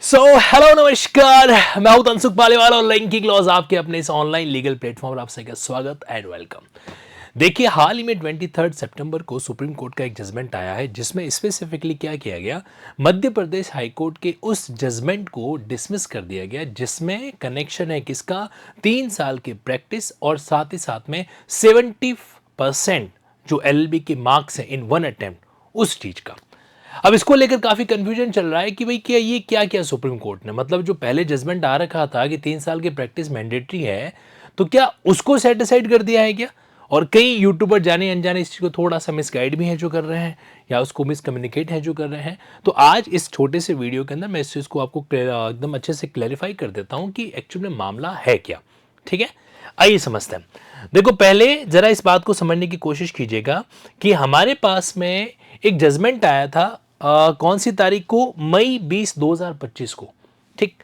Hello नमस्कार, मैं हूं तनसुख पालीवाल और लिंकिंग लॉज आपके अपने इस ऑनलाइन लीगल प्लेटफॉर्म पर आप सभी का स्वागत एंड वेलकम। देखिए, हाल ही में 23 सितंबर को सुप्रीम कोर्ट का एक जजमेंट आया है जिसमें स्पेसिफिकली क्या किया गया, मध्य प्रदेश हाई कोर्ट के उस जजमेंट को डिसमिस कर दिया गया जिसमें कनेक्शन है किसका, 3 साल की प्रैक्टिस और साथ ही साथ में 70% जो एलएलबी के मार्क्स हैं इन वन अटेम्प्ट उस चीज का। अब इसको लेकर काफी कंफ्यूजन चल रहा है कि भाई क्या ये क्या किया सुप्रीम कोर्ट ने, मतलब जो पहले जजमेंट आ रखा था कि 3 साल की प्रैक्टिस मैंडेटरी है, तो क्या उसको सेट असाइड कर दिया है क्या? और कई यूट्यूबर जाने अनजाने इस चीज को थोड़ा सा मिसगाइड भी है जो कर रहे हैं या उसको मिसकम्युनिकेट है जो कर रहे हैं। तो आज इस छोटे से वीडियो के अंदर मैं इस चीज को आपको एकदम अच्छे से क्लैरिफाई कर देता हूं कि एक्चुअली में मामला है क्या। ठीक है, आइए समझते हैं। देखो, पहले जरा इस बात को समझने की कोशिश कीजिएगा कि हमारे पास में एक जजमेंट आया था कौन सी तारीख को, मई 20 2025 को। ठीक,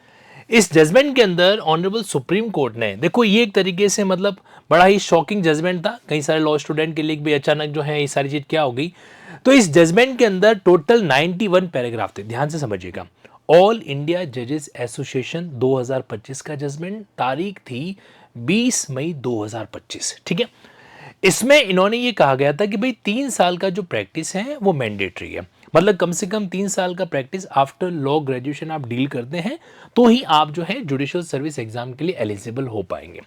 इस जजमेंट के अंदर ऑनरेबल सुप्रीम कोर्ट ने, देखो ये एक तरीके से मतलब बड़ा ही शॉकिंग जजमेंट था कई सारे लॉ स्टूडेंट के लिए भी, अचानक जो है ये सारी चीज क्या हो गई। तो इस जजमेंट के अंदर टोटल 91 पैराग्राफ थे, ध्यान से समझिएगा। ऑल इंडिया जजेस एसोसिएशन 2025 का जजमेंट, तारीख थी 20 मई 2025। ठीक है, इसमें इन्होंने ये कहा गया था कि भाई 3 साल का जो प्रैक्टिस है वो मैंडेटरी है, मतलब कम से कम 3 साल का प्रैक्टिस आफ्टर लॉ ग्रेजुएशन आप डील करते हैं तो ही आप जो है जुडिशियल सर्विस एग्जाम के लिए एलिजिबल हो पाएंगे।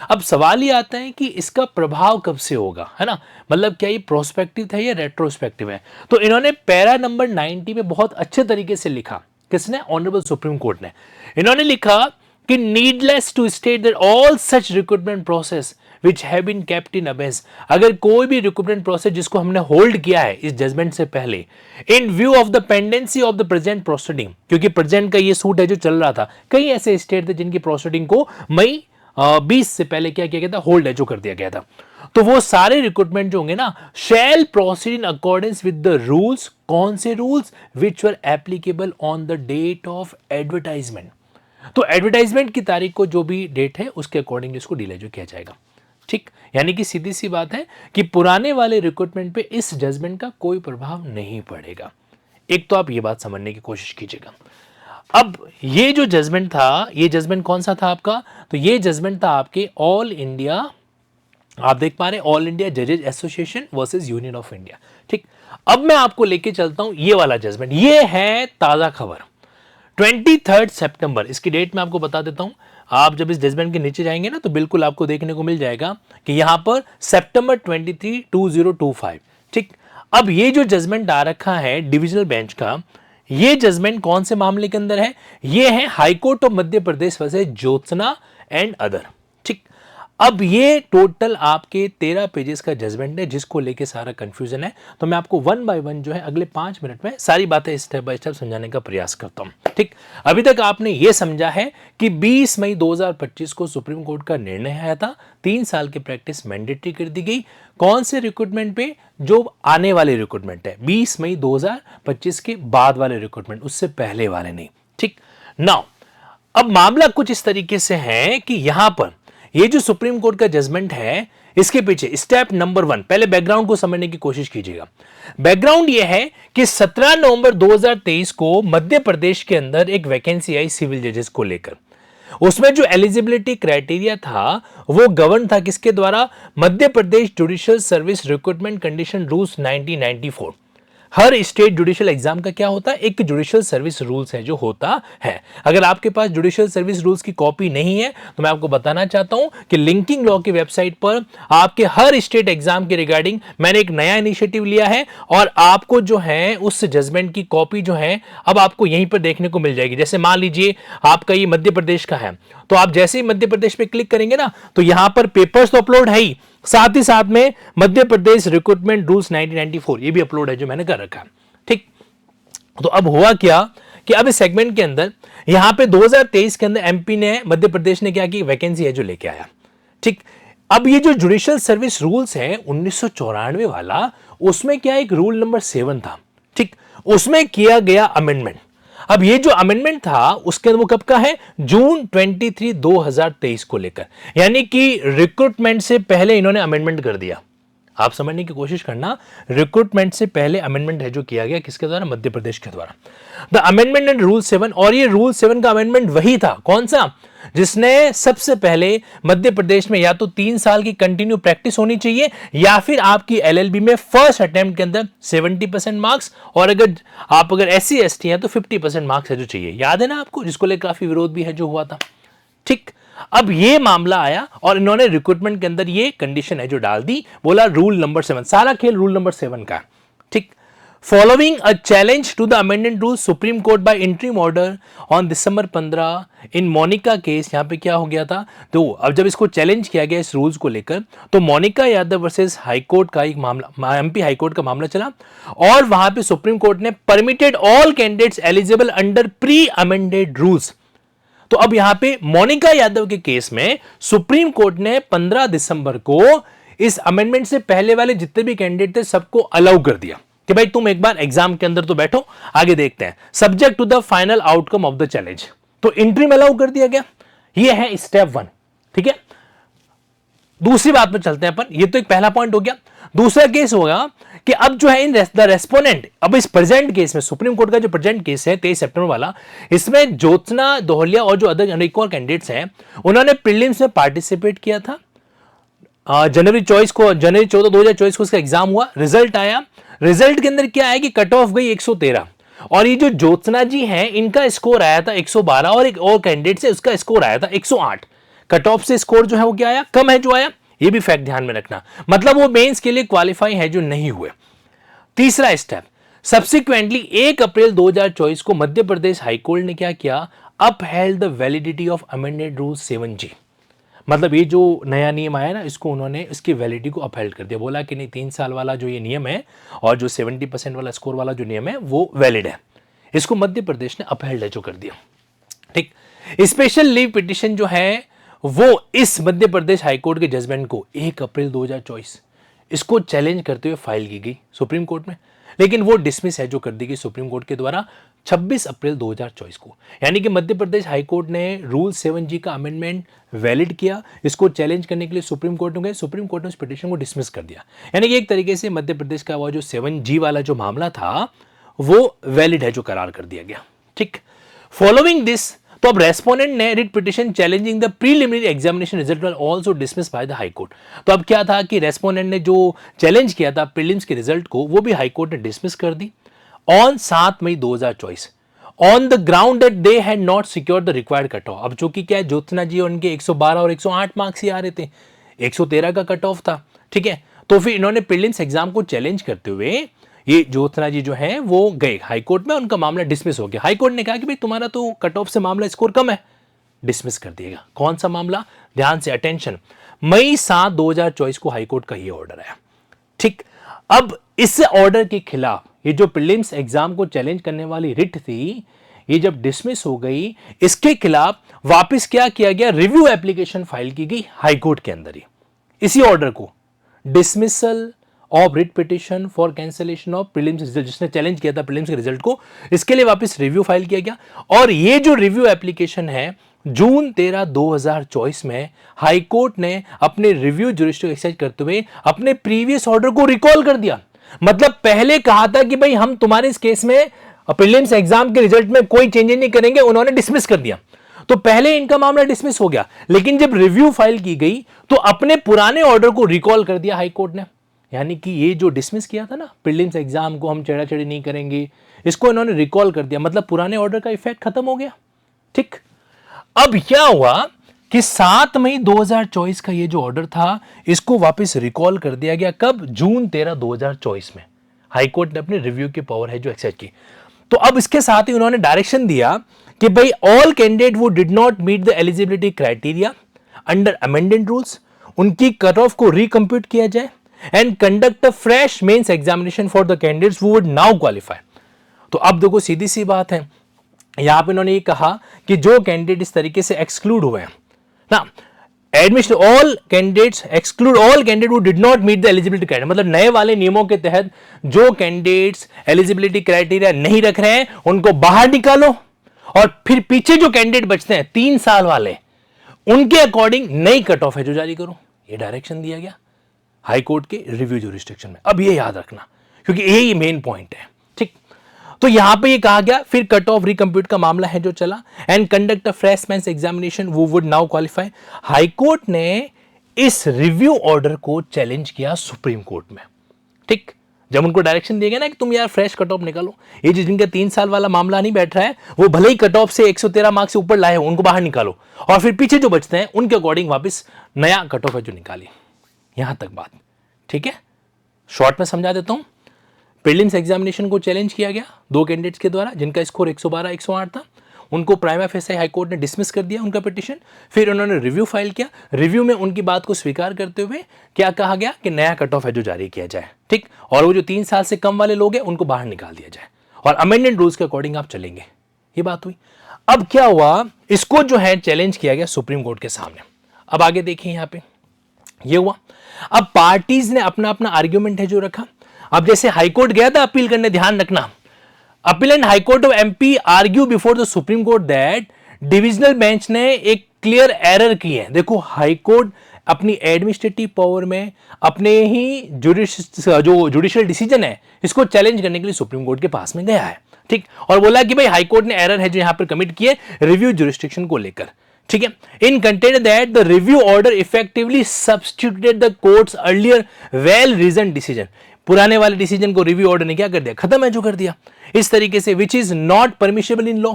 अब सवाल ये आता है कि इसका प्रभाव कब से होगा, है ना, मतलब क्या ये प्रोस्पेक्टिव है या रेट्रोस्पेक्टिव है। तो इन्होंने पैरा नंबर 90 में बहुत अच्छे तरीके से लिखा, किसने, ऑनरेबल सुप्रीम कोर्ट ने। इन्होंने लिखा कि needless to state that all such recruitment process which have been kept in abeyance, अगर कोई भी रिक्रूटमेंट प्रोसेस जिसको हमने होल्ड किया है इस जजमेंट से पहले, इन view of the pendency of the present proceeding, क्योंकि प्रेजेंट का ये सूट है जो चल रहा था, कई ऐसे स्टेट थे जिनकी प्रोसीडिंग को मई 20 से पहले क्या किया गया था, होल्ड है जो कर दिया गया था। तो वो सारे रिक्रूटमेंट जो होंगे ना, shall proceed in accordance with the rules, कौन से rules, which were applicable on the date of advertisement. तो एडवर्टाइजमेंट की तारीख को जो भी डेट है उसके अकॉर्डिंग इसको डीले जो किया जाएगा। ठीक, यानी कि सीधी सी बात है कि पुराने वाले रिक्रूटमेंट पे इस जजमेंट का कोई प्रभाव नहीं पड़ेगा। एक तो आप ये बात समझने की कोशिश कीजिएगा। अब ये जो जजमेंट था, ये जजमेंट कौन सा था आपका, तो ये जजमेंट था आपके ऑल इंडिया, आप देख पा रहे हैं, ऑल इंडिया जजेज association versus union of India. ठीक, अब मैं आपको लेके चलता हूं ये वाला जजमेंट, ये है ताजा खबर 23 सितंबर, इसकी डेट मैं आपको बता देता हूं। आप जब इस जजमेंट के नीचे जाएंगे ना तो बिल्कुल आपको देखने को मिल जाएगा कि यहां पर सितंबर 23 2025। ठीक, अब ये जो जजमेंट आ रखा है डिविजनल बेंच का, ये जजमेंट कौन से मामले के अंदर है, ये है high court of Madhya Pradesh versus Jyotsna and other. ठीक, अब ये टोटल आपके 13 पेजेस का जजमेंट है जिसको लेके सारा कंफ्यूजन है। तो मैं आपको वन बाय वन जो है अगले 5 मिनट में सारी बातें स्टेप बाय स्टेप समझाने का प्रयास करता हूं। ठीक, अभी तक आपने ये समझा है कि 20 मई 2025 को सुप्रीम कोर्ट का निर्णय आया था, 3 साल की प्रैक्टिस मैंडेटरी कर दी गई। कौन से रिक्रूटमेंट पे, जो आने वाले रिक्रूटमेंट है 20 मई 2025 के बाद वाले रिक्रूटमेंट, उससे पहले वाले नहीं। ठीक, नाउ अब मामला कुछ इस तरीके से है कि यहां पर ये जो सुप्रीम कोर्ट का जजमेंट है, इसके पीछे स्टेप नंबर 1, पहले बैकग्राउंड को समझने की कोशिश कीजिएगा। बैकग्राउंड ये है कि 17 नवंबर 2023 को मध्य प्रदेश के अंदर एक वैकेंसी आई सिविल जजेस को लेकर। उसमें जो एलिजिबिलिटी क्राइटेरिया था वो गवर्न था किसके द्वारा, Madhya Pradesh judicial service recruitment condition rules 1994। हर स्टेट जुडिशियल एग्जाम का क्या होता है, एक जुडिशियल सर्विस रूल्स है जो होता है। अगर आपके पास जुडिशियल सर्विस रूल्स की कॉपी नहीं है तो मैं आपको बताना चाहता हूं कि लिंकिंग लॉ की वेबसाइट पर आपके हर स्टेट एग्जाम के रिगार्डिंग मैंने एक नया इनिशिएटिव लिया है और आपको जो है उस जजमेंट की कॉपी जो है अब आपको यहीं पर देखने को मिल जाएगी। जैसे मान लीजिए आपका ये मध्य प्रदेश का है, तो आप जैसे ही मध्य प्रदेश पे क्लिक करेंगे ना तो यहां पर पेपर्स तो अपलोड है ही, साथ ही साथ में मध्य प्रदेश रिक्रूटमेंट रूल्स 1994 ये भी अपलोड है जो मैंने कर रखा है। ठीक, तो अब हुआ क्या कि अब इस सेगमेंट के अंदर यहां पे 2023 के अंदर एमपी ने, मध्य प्रदेश ने क्या की, वैकेंसी है जो लेके आया। ठीक, अब ये जो जुडिशियल सर्विस रूल्स है 1994 वाला, उसमें क्या एक रूल नंबर 7 था। ठीक, उसमें किया गया अमेंडमेंट। अब ये जो अमेंडमेंट था उसके अंदर वो कब का है, जून 23 2023 को लेकर, यानी कि रिक्रूटमेंट से पहले इन्होंने अमेंडमेंट कर दिया। आप समझने की कोशिश करना, रिक्रूटमेंट से पहले अमेंडमेंट है जो किया गया, किसके द्वारा? मध्य प्रदेश के द्वारा, द अमेंडमेंट इन रूल 7। और ये रूल 7 का अमेंडमेंट वही था, कौन सा? जिसने सबसे पहले मध्य प्रदेश में या तो 3 साल की कंटिन्यू प्रैक्टिस होनी चाहिए या फिर आपकी एलएलबी में फर्स्ट अटेम्प्ट के अंदर 70% मार्क्स, और अगर SC ST है तो 50% मार्क्स है जो चाहिए। याद है ना आपको, जिसको लेकर काफी विरोध भी है जो हुआ था। ठीक, अब ये मामला आया और इन्होंने रिक्रूटमेंट के अंदर ये कंडीशन है जो डाल दी, बोला रूल नंबर 7, सारा खेल रूल नंबर 7 का। ठीक, following a challenge to the amended rule, supreme court by interim order on December 15 in Monika case. यहां पे क्या हो गया था? तो अब जब इसको चैलेंज किया गया इस रूल्स को लेकर, तो मोनिका यादव वर्सेस हाईकोर्ट का एक मामला, MP हाईकोर्ट का मामला चला, और वहां पे सुप्रीम कोर्ट ने permitted all candidates eligible under pre amended rules. तो अब यहां पे मोनिका यादव के केस में सुप्रीम कोर्ट ने 15 दिसंबर को इस अमेंडमेंट से पहले वाले जितने भी कैंडिडेट थे सबको अलाउ कर दिया कि भाई तुम एक बार एग्जाम के अंदर तो बैठो, आगे देखते हैं, subject to the final outcome of the challenge. तो इंट्रीम अलाउ कर दिया गया। ये है स्टेप 1। ठीक है, दूसरी बात पे चलते हैं अपन। ये तो एक पहला पॉइंट हो गया। दूसरा केस होगा कि अब जो है इन द रेस्पोनेंट, अब इस प्रेजेंट केस में सुप्रीम कोर्ट का जो प्रेजेंट केस है 23 सितंबर वाला, इसमें ज्योत्सना दहोलिया और जो अदर एक और कैंडिडेट्स हैं उन्होंने प्रीलिम्स में पार्टिसिपेट किया था। जनवरी 14 2024 को इसका एग्जाम हुआ, रिजल्ट आया। रिजल्ट के अंदर क्या आया कि कट ऑफ गई 113, और ये जो ज्योत्सना जी हैं इनका स्कोर आया था 112, और एक और कैंडिडेट से उसका स्कोर आया था 108। कट ऑफ से स्कोर जो है वो क्या आया? कम है जो आया। ये भी फैक्ट ध्यान में रखना, मतलब वो मेंस के लिए क्वालिफाई है जो नहीं हुए। तीसरा स्टेप, सब्सिक्वेंटली 1 अप्रैल 2024 को मध्य प्रदेश हाईकोर्ट ने क्या किया? Upheld the validity of amended rule 7G। मतलब ये जो नया नियम आया ना, इसको उन्होंने इसकी वैलिडिटी को अपहेल्ड कर दिया, बोला कि नहीं 3 साल वाला जो ये नियम है और जो 70% वाला स्कोर वाला जो नियम है वो वैलिड है। इसको मध्य प्रदेश ने अपहेल्ड जो कर दिया। ठीक, स्पेशल लीव पिटिशन जो है वो इस मध्य प्रदेश हाईकोर्ट के जजमेंट को 1 अप्रैल 2024 इसको चैलेंज करते हुए फाइल की गई सुप्रीम कोर्ट में, लेकिन वो डिसमिस है जो कर दी गई सुप्रीम कोर्ट के द्वारा 26 अप्रैल 2024 को। यानी कि मध्य प्रदेश हाईकोर्ट ने रूल 7G का अमेंडमेंट वैलिड किया, इसको चैलेंज करने के लिए सुप्रीम कोर्ट में गए, सुप्रीम कोर्ट ने उस पिटीशन को डिसमिस कर दिया। यानी कि एक तरीके से मध्य प्रदेश का वो जो 7G वाला जो मामला था वो वैलिड है जो करार कर दिया गया। ठीक, फॉलोइंग दिस, तो अब रेस्पोनेंट ने writ petition challenging the preliminary examination result were also dismiss by the high court. तो अब क्या था कि रेस्पोनेंट ने जो चैलेंज किया था प्रीलिम्स के रिजल्ट को, वो भी हाई कोर्ट ने डिसमिस कर दी on 7 May 2024 on the ground that they had not secured the required cut off. अब जो कि क्या है, ज्योत्सना जी उनके 112 और 108 मार्क्स ही आ रहे थे, 113 का कट ऑफ था। ठीक है, तो फिर इन्होंने प्रीलिम्स एग्जाम को चैलेंज करते हुए ये ज्योत्सना जी जो है वो गए हाईकोर्ट में, उनका मामला डिसमिस हो गया। हाईकोर्ट ने कहा कि भाई तुम्हारा तो कट ऑफ से मामला स्कोर कम है, डिसमिस कर दिएगा। कौन सा मामला? ध्यान से अटेंशन, मई 7 2024 को हाईकोर्ट का ये ऑर्डर आया। ठीक, अब इस ऑर्डर के खिलाफ ये जो प्रीलिम्स एग्जाम को चैलेंज करने वाली रिट थी, ये जब डिसमिस हो गई, इसके खिलाफ वापस क्या किया गया? रिव्यू एप्लीकेशन फाइल की गई हाईकोर्ट के अंदर ही, इसी ऑर्डर को, dismissal of writ petition for cancellation of prelims result, जिसने चैलेंज किया था प्रीलिम्स के रिजल्ट को, इसके लिए वापस रिव्यू फाइल किया गया। और ये जो रिव्यू एप्लीकेशन है जून 13 2024 में हाईकोर्ट ने अपने रिव्यू जुरिस्डिक्शन एक्सरसाइज करते हुए अपने प्रीवियस ऑर्डर को रिकॉल कर दिया। मतलब पहले कहा था कि भाई हम तुम्हारे इस केस में प्रीलिम्स एग्जाम के रिजल्ट में कोई चेंजेस नहीं करेंगे, उन्होंने डिसमिस कर दिया। तो पहले इनका मामला डिसमिस हो गया, लेकिन जब रिव्यू फाइल की गई तो अपने पुराने ऑर्डर को रिकॉल कर दिया हाईकोर्ट ने। यानी कि ये जो डिसमिस किया था ना प्रीलिम्स एग्जाम को हम चढ़ाचढ़ी नहीं करेंगे, इसको इन्होंने रिकॉल कर दिया, मतलब पुराने ऑर्डर का इफेक्ट खत्म हो गया। ठीक, अब क्या हुआ कि 7 मई 2024 का ये जो ऑर्डर था इसको वापस रिकॉल कर दिया गया। कब? जून 13 2024 में हाईकोर्ट ने अपने रिव्यू की पावर है जो एक्सरसाइज की। तो अब इसके साथ ही उन्होंने डायरेक्शन दिया कि भाई ऑल कैंडिडेट वो did not meet the eligibility criteria under amended rules, उनकी कट ऑफ को रिकम्प्यूट किया जाए and conduct a fresh mains examination for the candidates who would now qualify. तो अब देखो सीधी सी बात है, यहां पे इन्होंने ये कहा कि जो कैंडिडेट इस तरीके से एक्सक्लूड हुए हैं ना, admission all candidates exclude all candidate who did not meet the eligibility criteria, मतलब नए वाले नियमों के तहत जो कैंडिडेट्स एलिजिबिलिटी क्राइटेरिया नहीं रख रहे हैं उनको बाहर निकालो, और फिर पीछे जो कैंडिडेट बचते हैं 3 साल वाले, उनके अकॉर्डिंग नई कट ऑफ है जो जारी करो। ये डायरेक्शन दिया गया। हाई कोर्ट के रिव्यू जुरिस्डिक्शन में। अब ये याद रखना क्योंकि यही मेन पॉइंट है, ठीक। तो यहां पे ये कहा गया, फिर कट ऑफ रिकम्प्यूट का मामला है जो चला, and conduct a fresh mains examination वो would now qualify. High court ने इस रिव्यू ऑर्डर को चैलेंज किया सुप्रीम कोर्ट में, ठीक। जब उनको डायरेक्शन दिया गया ना कि तुम यार फ्रेश कट ऑफ निकालो, ये जिनका 3 साल वाला मामला नहीं बैठ रहा है वो भले ही कट ऑफ से 113 मार्क्स से ऊपर लाए हो, उनको बाहर निकालो, और फिर पीछे जो बचते हैं उनके अकॉर्डिंग वापस नया कट ऑफ है जो निकाली। यहां तक बात ठीक है। शॉर्ट में समझा देता हूं। प्रीलिम्स एग्जामिनेशन को चैलेंज किया गया 2 कैंडिडेट्स के द्वारा जिनका स्कोर 112 108 था, उनको प्राइमा फेसी हाई कोर्ट ने डिसमिस कर दिया उनका पिटीशन। फिर उन्होंने रिव्यू फाइल किया, रिव्यू में उनकी बात को स्वीकार करते हुए क्या कहा गया कि नया कट ऑफ है जो जारी किया जाए, ठीक, और वो जो 3 साल से कम वाले लोग हैं उनको बाहर निकाल दिया जाए और अमेंडेड रूल्स के अकॉर्डिंग आप चलेंगे। ये बात हुई। अब क्या हुआ, इसको जो है चैलेंज किया गया सुप्रीम कोर्ट के सामने। अब आगे देखिए यहां पे ये हुआ। अब पार्टीज ने अपना अपना आर्ग्यूमेंट है जो रखा। अब जैसे हाईकोर्ट गया था अपील करने, ध्यान रखना, appeal and high court of MP argue before the supreme court that divisional bench ने एक क्लियर एरर की है। देखो हाईकोर्ट अपनी एडमिनिस्ट्रेटिव पावर में अपने ही जो जुडिशियल डिसीजन है इसको चैलेंज करने के लिए सुप्रीम कोर्ट के पास में गया है, ठीक, और बोला कि भाई हाईकोर्ट ने एरर है जो यहां पर कमिट किए रिव्यू जुरिस्डिक्शन को लेकर, ठीक है। In content that the review order effectively substituted the court's earlier well reason decision. पुराने वाले डिसीजन को रिव्यू ऑर्डर ने क्या कर दिया, खत्म है जो कर दिया इस तरीके से, which is not permissible in law.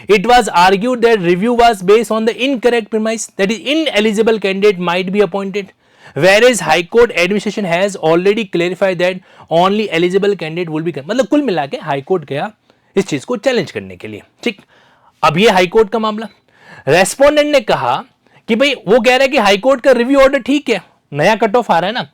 It was argued that review was based on the incorrect premise, that is ineligible candidate might be appointed, whereas High Court administration has already clarified that only eligible candidate will be, मतलब कुल मिला के high court गया इस चीज को challenge करने के लिए, ठीक। अब ये हाई कोर्ट का मामला, रेस्पोंडेंट ने कहा कि भाई वो कह रहा है कि हाई कोर्ट का रिव्यू ऑर्डर ठीक है, नया कट ऑफ आ रहा है ना।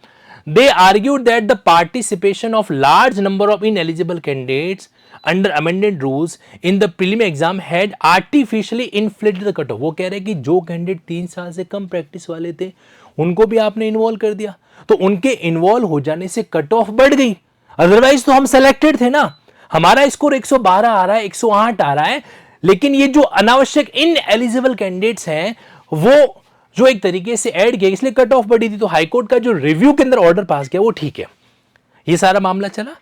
They argued that the participation of large number of ineligible candidates under amended rules in the prelim exam had artificially inflated the cutoff। वो कह रहे हैं कि जो कैंडिडेट 3 साल से कम प्रैक्टिस वाले थे उनको भी आपने इन्वॉल्व कर दिया, तो उनके इन्वॉल्व हो जाने से कट ऑफ बढ़ गई। अदरवाइज तो हम सेलेक्टेड थे ना, हमारा स्कोर 112 आ रहा है, 108 आ रहा है, लेकिन ये जो अनावश्यक इनएलिजिबल कैंडिडेट्स हैं वो जो एक तरीके से ऐड किया, इसलिए कट ऑफ बढ़ी थी। तो हाईकोर्ट का जो रिव्यू के अंदर ऑर्डर पास किया वो ठीक है। ये सारा मामला चला।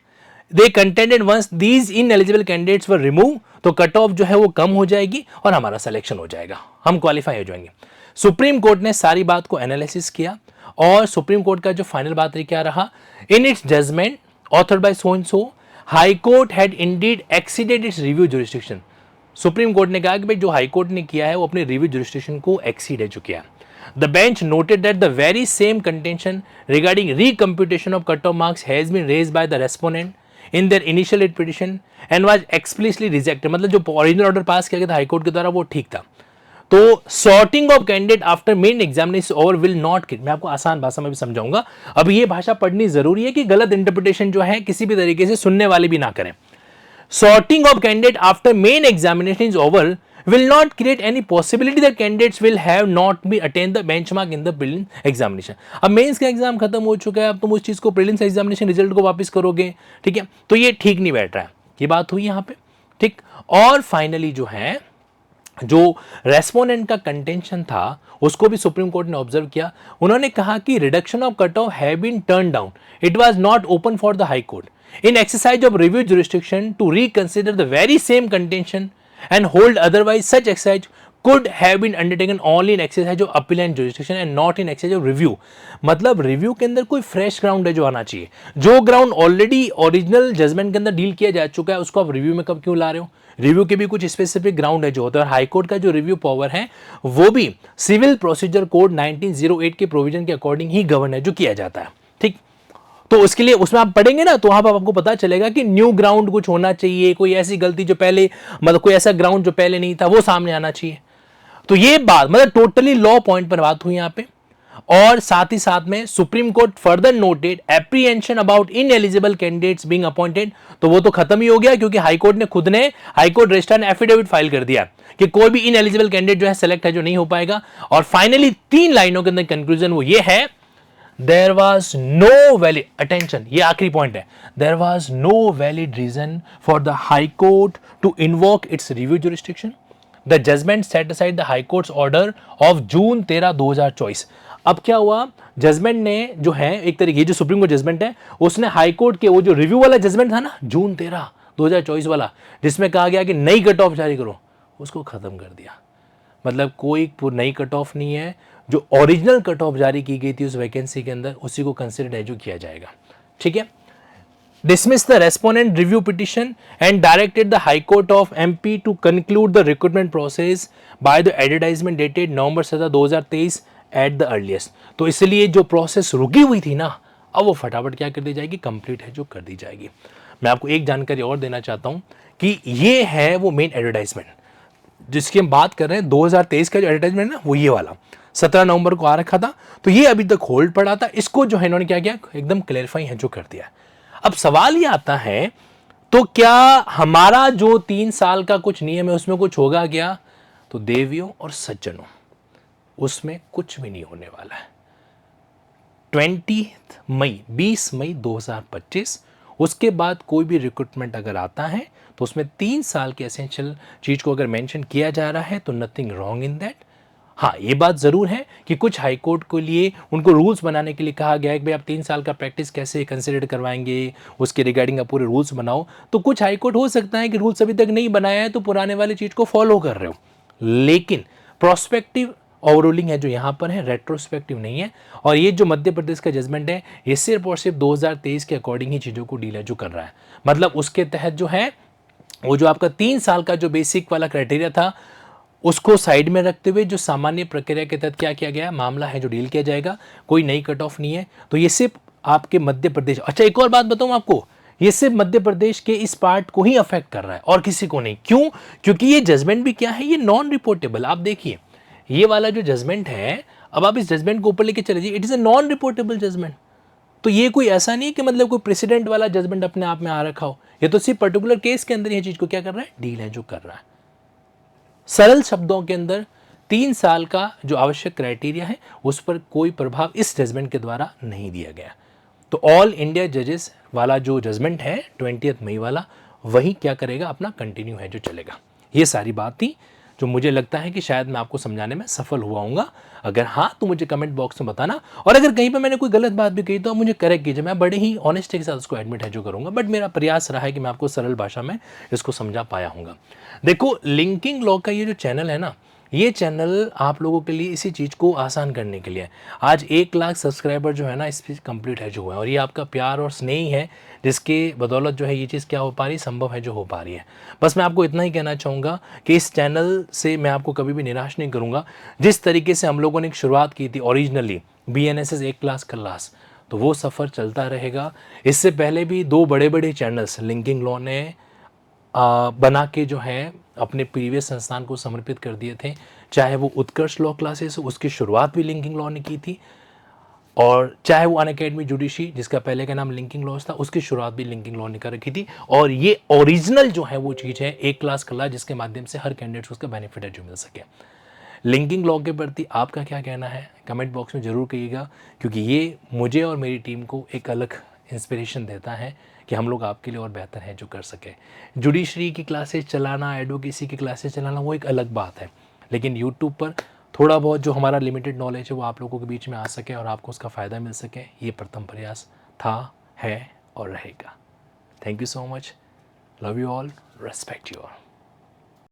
They contended once these ineligible candidates were remove, तो कट ऑफ जो है वो कम हो जाएगी और हमारा सिलेक्शन हो जाएगा, हम क्वालिफाई हो जाएंगे। सुप्रीम कोर्ट ने सारी बात को एनालिसिस किया और सुप्रीम कोर्ट का जो फाइनल बात क्या रहा, in its judgment authored by so and so high court had indeed exceeded its review jurisdiction. Supreme court ने कहा कि भाई जो हाई कोर्ट ने किया है वो अपने रिव्यू जुरिस्डिक्शन को एक्सीड है चुका है। The bench noted that the very same contention regarding recomputation of cutoff marks has been raised by the respondent in their initial writ petition and was explicitly rejected। मतलब जो original order pass किया गया था high court के द्वारा वो ठीक था। तो sorting of candidate after main examination over will not, मैं आपको आसान भाषा में भी समझाऊंगा। अब ये भाषा पढ़नी जरूरी है कि गलत इंटरप्रिटेशन जो है किसी भी तरीके से सुनने वाले भी ना करें। Sorting of candidate after main examination is over will not create any possibility that candidates will have not be attained the benchmark in the prelims examination। अब मेंस का एग्जाम खत्म हो चुका है, अब तुम उस चीज को प्रीलिम्स एग्जामिनेशन रिजल्ट को वापस करोगे, ठीक है, तो ये ठीक नहीं बैठ रहा है। ये बात हुई यहाँ पे, ठीक। और फाइनली जो है जो रेस्पोंडेंट का कंटेंशन था उसको भी सुप्रीम कोर्ट ने ऑब्जर्व किया। उन्होंने कहा कि reduction of cut off have been turn down, it was not open for the high court in exercise of review jurisdiction to reconsider the very same contention and hold otherwise such exercise could have been undertaken only in exercise of appellant jurisdiction and not in exercise of review। मतलब review के अंदर कोई fresh ground है जो आना चाहिए, जो ground already original judgement के अंदर डील किया जा चुका है उसको आप रिव्यू में कब क्यों ला रहे हो। रिव्यू के भी कुछ स्पेसिफिक ग्राउंड है जो होता है, और हाईकोर्ट का जो रिव्यू पावर है वो भी सिविल प्रोसीजर कोड 1908 के प्रोविजन के अकॉर्डिंग ही गवर्न है जो किया जाता है, ठीक। तो उसके लिए उसमें आप पढ़ेंगे ना तो वहां पर आपको पता चलेगा कि न्यू ग्राउंड कुछ होना चाहिए, कोई ऐसी गलती जो पहले, मतलब कोई ऐसा ग्राउंड जो पहले नहीं था वो सामने आना चाहिए। तो ये बात मतलब टोटली लॉ पॉइंट पर बात हुई यहाँ पे। और साथ ही साथ में supreme court further noted apprehension about ineligible candidates being appointed, तो वो तो खत्म ही हो गया क्योंकि हाईकोर्ट ने खुद ने हाईकोर्ट रजिस्ट्रार ने एफिडेविट फाइल कर दिया कि कोई भी इनएलिजिबल कैंडिडेट जो है सेलेक्ट है जो नहीं हो पाएगा। और फाइनली 3 लाइनों के अंदर कंक्लूजन वो ये है, There was no valid, attention, ये आखिरी पॉइंट है, there was no valid reason for the High Court to invoke its review jurisdiction। The judgment set aside the High Court's order of June 13, 2024। अब क्या हुआ, judgement ने जो है एक तरीके, जो सुप्रीम कोर्ट जजमेंट है उसने हाई कोर्ट के वो जो रिव्यू वाला जजमेंट था ना जून 13 2024 वाला, जिसमें कहा गया कि नई कट ऑफ जारी करो, उसको खत्म कर दिया। मतलब कोई नई कट ऑफ नहीं है, जो ओरिजिनल कट ऑफ जारी की गई थी उस वैकेंसी के अंदर उसी को कंसिडर है जो किया जाएगा। ठीक है, dismiss the respondent review petition and directed the High Court of MP to conclude the recruitment process by the advertisement dated November 17, 2023 at the earliest। तो इसलिए जो प्रोसेस रुकी हुई थी ना, अब वो फटाफट क्या कर दी जाएगी, कंप्लीट है जो कर दी जाएगी। मैं आपको एक जानकारी और देना चाहता हूँ कि ये है वो मेन एडवर्टाइजमेंट जिसकी हम बात कर रहे हैं। 2023 का जो एडवर्टाइजमेंट ना वो ये वाला 17 नवंबर को आ रखा था, तो ये अभी तक होल्ड पड़ा था। इसको जो है इन्होंने क्या किया, एकदम क्लेरिफाई है जो कर दिया। अब सवाल ये आता है, तो क्या हमारा जो 3 साल का कुछ नियम है उसमें कुछ होगा क्या? तो देवियों और सज्जनों, उसमें कुछ भी नहीं होने वाला है। 20 मई 2025 उसके बाद कोई भी रिक्रूटमेंट अगर आता है तो उसमें 3 साल के एसेंशियल चीज को अगर मेंशन किया जा रहा है तो नथिंग रॉन्ग इन दैट। हाँ, ये बात ज़रूर है कि कुछ हाई कोर्ट के लिए उनको रूल्स बनाने के लिए कहा गया है कि भाई आप 3 साल का प्रैक्टिस कैसे कंसिडर करवाएंगे, उसके रिगार्डिंग आप पूरे रूल्स बनाओ। तो कुछ हाई कोर्ट हो सकता है कि रूल्स अभी तक नहीं बनाया है तो पुराने वाली चीज़ को फॉलो कर रहे हो, लेकिन प्रोस्पेक्टिव ओवररूलिंग है जो यहाँ पर है, रेट्रोस्पेक्टिव नहीं है। और ये जो मध्य प्रदेश का जजमेंट है ये सिर्फ और सिर्फ 2023 के अकॉर्डिंग ही चीज़ों को डील है जो कर रहा है। मतलब उसके तहत जो है वो जो आपका 3 साल का जो बेसिक वाला क्राइटेरिया था उसको साइड में रखते हुए जो सामान्य प्रक्रिया के तहत क्या किया गया मामला है जो डील किया जाएगा, कोई नई कट ऑफ नहीं है। तो ये सिर्फ आपके मध्य प्रदेश, अच्छा एक और बात बताऊं आपको, ये सिर्फ मध्य प्रदेश के इस पार्ट को ही अफेक्ट कर रहा है और किसी को नहीं। क्यों? क्योंकि ये जजमेंट भी क्या है, ये नॉन रिपोर्टेबल। आप देखिए ये वाला जो जजमेंट है, अब आप इस जजमेंट को ऊपर लेके चले जाइए, it is a non reportable judgment. तो ये कोई ऐसा नहीं है कि मतलब कोई प्रेसिडेंट वाला जजमेंट अपने आप में आ रखा हो, ये तो सिर्फ पर्टिकुलर केस के अंदर ये चीज को क्या कर रहा है, डील है जो कर रहा है। सरल शब्दों के अंदर 3 साल का जो आवश्यक क्राइटेरिया है उस पर कोई प्रभाव इस जजमेंट के द्वारा नहीं दिया गया। तो ऑल इंडिया जजेस वाला जो जजमेंट है 20 मई वाला, वही क्या करेगा, अपना कंटिन्यू है जो चलेगा। ये सारी बात थी जो मुझे लगता है कि शायद मैं आपको समझाने में सफल हुआ हूँगा। अगर हाँ तो मुझे कमेंट बॉक्स में बताना, और अगर कहीं पर मैंने कोई गलत बात भी कही तो आप मुझे करेक्ट कीजिए। मैं बड़े ही ऑनेस्टी के साथ उसको एडमिट है जो करूँगा, बट मेरा प्रयास रहा है कि मैं आपको सरल भाषा में इसको समझा पाया हूँगा। देखो, लिंकिंग लॉ का ये जो चैनल है ना, ये चैनल आप लोगों के लिए इसी चीज़ को आसान करने के लिए आज 1 लाख सब्सक्राइबर जो है ना इस पर कंप्लीट है जो हुआ है, और ये आपका प्यार और स्नेह ही है जिसके बदौलत जो है ये चीज़ क्या हो पा रही, संभव है जो हो पा रही है। बस मैं आपको इतना ही कहना चाहूँगा कि इस चैनल से मैं आपको कभी भी निराश नहीं करूँगा। जिस तरीके से हम लोगों ने एक शुरुआत की थी ओरिजिनली BNSS 1 क्लास, तो वो सफ़र चलता रहेगा। इससे पहले भी 2 बड़े बड़े चैनल्स लिंकिंग लॉ ने बना के जो है अपने प्रीवियस संस्थान को समर्पित कर दिए थे, चाहे वो उत्कर्ष लॉ क्लासेस, उसकी शुरुआत भी लिंकिंग लॉ ने की थी, और चाहे वो अनअकैडमी जुडिशरी जिसका पहले का नाम लिंकिंग लॉज था, उसकी शुरुआत भी लिंकिंग लॉ ने कर रखी थी। और ये ओरिजिनल जो है वो चीज़ है 1 क्लास जिसके माध्यम से हर कैंडिडेट को उसका बेनिफिट है जो मिल सके। लिंकिंग लॉ के प्रति आपका क्या कहना है कमेंट बॉक्स में ज़रूर कहिएगा, क्योंकि ये मुझे और मेरी टीम को एक अलग इंस्पिरेशन देता है कि हम लोग आपके लिए और बेहतर है जो कर सके। जुडिशरी की क्लासेस चलाना, एडवोकेसी की क्लासेस चलाना वो एक अलग बात है, लेकिन यूट्यूब पर थोड़ा बहुत जो हमारा लिमिटेड नॉलेज है वो आप लोगों के बीच में आ सके और आपको उसका फ़ायदा मिल सके, ये प्रथम प्रयास था, है और रहेगा। Thank you so much, love you all, respect you all.